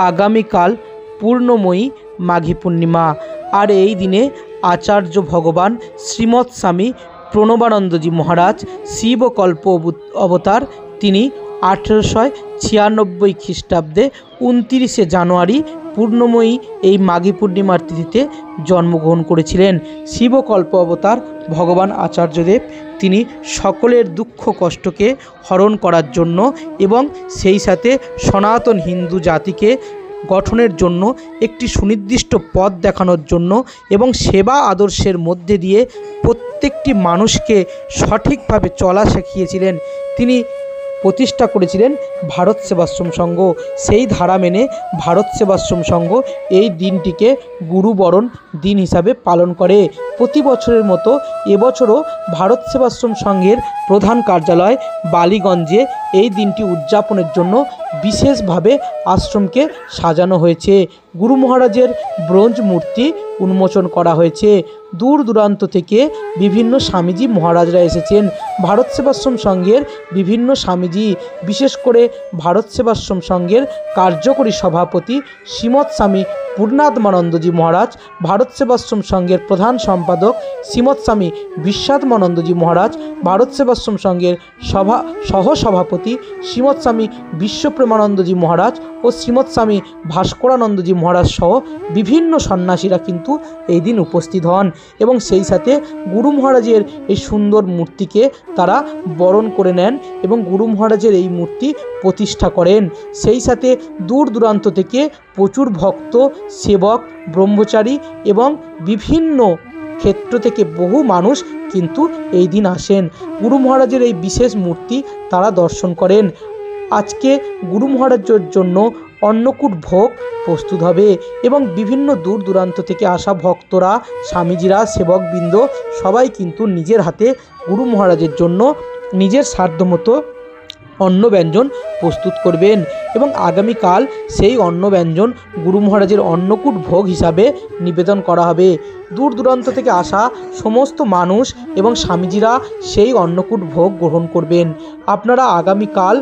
আগামীকাল পূর্ণময়ী মাঘী পূর্ণিমা। আর এই দিনে আচার্য ভগবান শ্রীমৎ স্বামী প্রণবানন্দজি মহারাজ শিবকল্প অবতার তিনি 1896 খ্রিস্টাব্দে 29 জানুয়ারি পূর্ণময়ী এই মাঘী পূর্ণিমার তিথিতে জন্মগ্রহণ করেছিলেন। শিবকল্প অবতার ভগবান আচার্যদেব তিনি সকলের দুঃখ কষ্টকে হরণ করার জন্য এবং সেই সাথে সনাতন হিন্দু জাতিকে গঠনের জন্য একটি সুনির্দিষ্ট পথ দেখানোর জন্য এবং সেবা আদর্শের মধ্যে দিয়ে প্রত্যেকটি মানুষকে সঠিকভাবে চলা শিখিয়েছিলেন। তিনি প্রতিষ্ঠা করেছিলেন ভারত সেবাশ্রম সংঘ। সেই ধারা মেনে ভারত সেবাশ্রম সংঘ এই দিনটিকে গুরুবরণ দিন হিসাবে পালন করে। প্রতি বছরের মতো এবছরও ভারত সেবাশ্রম সংঘের প্রধান কার্যালয় বালিগঞ্জে এই দিনটি উদযাপনের জন্য বিশেষভাবে আশ্রমকে সাজানো হয়েছে। গুরু মহারাজের ব্রোঞ্জ মূর্তি উন্মোচন করা হয়েছে। দূর দূরান্ত থেকে বিভিন্ন স্বামীজি মহারাজরা এসেছেন। ভারত সেবাশ্রম সংঘের বিভিন্ন স্বামীজি, বিশেষ করে ভারত সেবাশ্রম সংঘের কার্যকরী সভাপতি শ্রীমৎ স্বামী পূর্ণাত্মানন্দজি মহারাজ, ভারত সেবাশ্রম সংঘের প্রধান সম্পাদক শ্রীমৎ স্বামী বিশ্বাত্মানন্দজি মহারাজ, ভারত সেবাশ্রম সংঘের সহসভাপতি শ্রীমৎ স্বামী বিশ্বপ্রেমানন্দজি মহারাজ ও শ্রীমৎ স্বামী ভাস্করানন্দজি মহারাজ সহ বিভিন্ন সন্ন্যাসীরা কিন্তু এই দিন উপস্থিত হন এবং সেই সাথে গুরু মহারাজের এই সুন্দর মূর্তিকে তারা বরণ করে নেন এবং গুরু মহারাজের এই মূর্তি প্রতিষ্ঠা করেন। সেই সাথে দূর দূরান্ত থেকে প্রচুর ভক্ত, সেবক, ব্রহ্মচারী এবং বিভিন্ন ক্ষেত্র থেকে বহু মানুষ কিন্তু এই দিন আসেন। গুরু মহারাজের এই বিশেষ মূর্তি তারা দর্শন করেন। আজকে গুরু মহারাজের জন্য অন্নকূট ভোগ প্রস্তুত হবে এবং বিভিন্ন দূর দূরান্ত থেকে আসা ভক্তরা, স্বামীজিরা, সেবকবৃন্দ সবাই কিন্তু নিজের হাতে গুরু মহারাজের জন্য নিজের সাধ্যমতো অন্ন ব্যঞ্জন প্রস্তুত করবেন এবং আগামীকাল সেই অন্ন ব্যঞ্জন গুরু মহারাজের অন্নকূট ভোগ হিসাবে নিবেদন করা হবে। দূর দূরান্ত থেকে আসা সমস্ত মানুষ এবং স্বামীজিরা সেই অন্নকূট ভোগ গ্রহণ করবেন। আপনারা আগামীকাল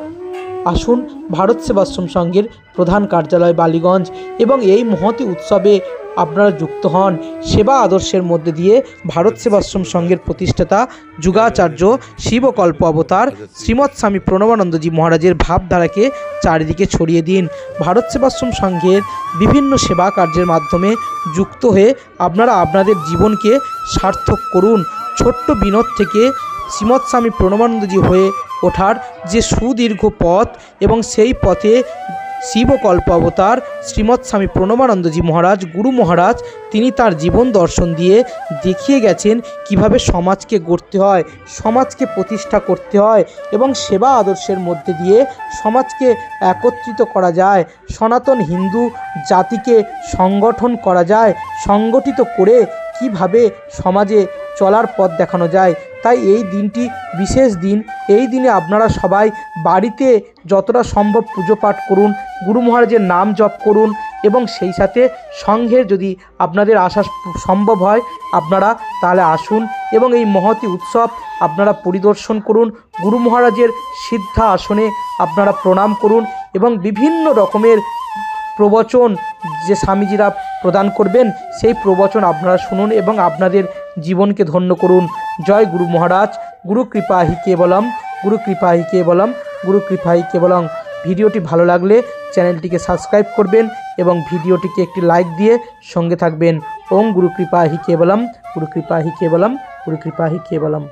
আসুন ভারত সেবাশ্রম সংঘের প্রধান কার্যালয় বালিগঞ্জ এবং এই মহতী উৎসবে আপনারা যুক্ত হন। সেবা আদর্শের মধ্যে দিয়ে ভারত সেবাশ্রম সংঘের প্রতিষ্ঠাতা যুগাচার্য শিবকল্প অবতার শ্রীমৎ স্বামী প্রণবানন্দজি মহারাজের ভাবধারাকে চারিদিকে ছড়িয়ে দিন। ভারত সেবাশ্রম সংঘের বিভিন্ন সেবা কার্যের মাধ্যমে যুক্ত হয়ে আপনারা আপনাদের জীবনকে সার্থক করুন। ছোট্ট বিনোদ থেকে শ্রীমৎ স্বামী প্রণবানন্দজি হয়ে ওঠার যে সুদীর্ঘ পথ এবং সেই পথে শিবকল্প অবতার শ্রীমৎ স্বামী প্রণবানন্দজি মহারাজ, গুরু মহারাজ তিনি তার জীবন দর্শন দিয়ে দেখিয়ে গেছেন কিভাবে সমাজকে গড়তে হয়, সমাজকে প্রতিষ্ঠা করতে হয় এবং সেবা আদর্শের মধ্যে দিয়ে সমাজকে একত্রিত করা যায়, সনাতন হিন্দু জাতিকে সংগঠন করা যায়, সংগঠিত করে কিভাবে সমাজে চলার পথ দেখানো যায়। তাই এই দিনটি বিশেষ দিন। এই দিনে আপনারা সবাই বাড়িতে যতটা সম্ভব পুজো পাঠ করুন, গুরু মহারাজের নাম জপ করুন এবং সেই সাথে সংঘের যদি আপনাদের আসা সম্ভব হয় আপনারা তাহলে আসুন এবং এই মহতী উৎসব আপনারা পরিদর্শন করুন। গুরু মহারাজের সিদ্ধা আসনে আপনারা প্রণাম করুন এবং বিভিন্ন রকমের প্রবচন যে স্বামীজিরা প্রদান করবেন সেই প্রবচন আপনারা শুনুন এবং আপনাদের জীবনকে ধন্য করুন। জয় গুরু মহারাজ। গুরু কৃপা হি কেবলম, গুরু কৃপা হি কেবলম, গুরু কৃপা হি কেবলম। ভিডিওটি ভালো লাগলে চ্যানেলটিকে সাবস্ক্রাইব করবেন এবং ভিডিওটিকে একটি লাইক দিয়ে সঙ্গে থাকবেন। ওম গুরু কৃপা হি কেবলম, গুরু কৃপা হি কেবলম, গুরু কৃপা হি কেবলম।